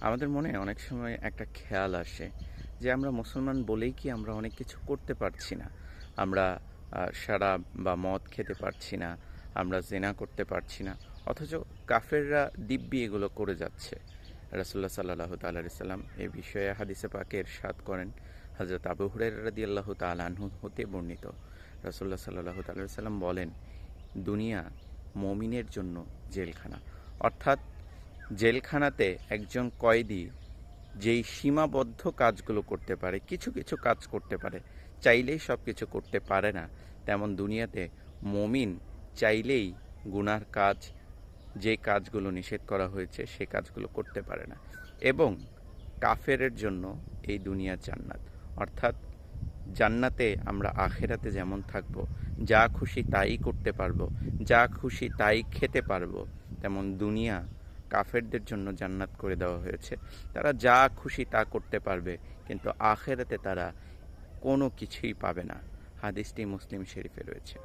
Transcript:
আমাদের মনে অনেক সময় একটা খেয়াল আসে যে আমরা মুসলমান বলেই কি আমরা অনেক কিছু করতে পারছি না। আমরা শরাব বা মদ খেতে পারছি না, আমরা জেনা করতে পারছি না, অথচ কাফেররা দিব্যি এগুলো করে যাচ্ছে। রাসূলুল্লাহ সাল্লাল্লাহু তাআলা আলাইহি সাল্লাম এ বিষয়ে হাদিসে পাকে ইরশাদ করেন। হযরত আবু হুরায়রা রাদিয়াল্লাহু তাআলা আনহু হতে বর্ণিত, রাসূলুল্লাহ সাল্লাল্লাহু তাআলা আলাইহি সাল্লাম বলেন, দুনিয়া মুমিনের জন্য জেলখানা। অর্থাৎ জেলখানাতে একজন কয়েদি যেই সীমাবদ্ধ কাজগুলো করতে পারে, কিছু কিছু কাজ করতে পারে, চাইলেই সব কিছু করতে পারে না, তেমন দুনিয়াতে মমিন চাইলেই গুনার কাজ, যে কাজগুলো নিষেধ করা হয়েছে সে কাজগুলো করতে পারে না। এবং কাফেরের জন্য এই দুনিয়া জান্নাত। অর্থাৎ জান্নাতে আমরা আখেরাতে যেমন থাকব, যা খুশি তাই করতে পারবো, যা খুশি তাই খেতে পারবো, তেমন দুনিয়া কাফেরদের জন্য জান্নাত করে দেওয়া হয়েছে। তারা যা খুশি তা করতে পারবে, কিন্তু আখেরাতে তারা কোনো কিছুই পাবে না। হাদিসটি মুসলিম শরীফে রয়েছে।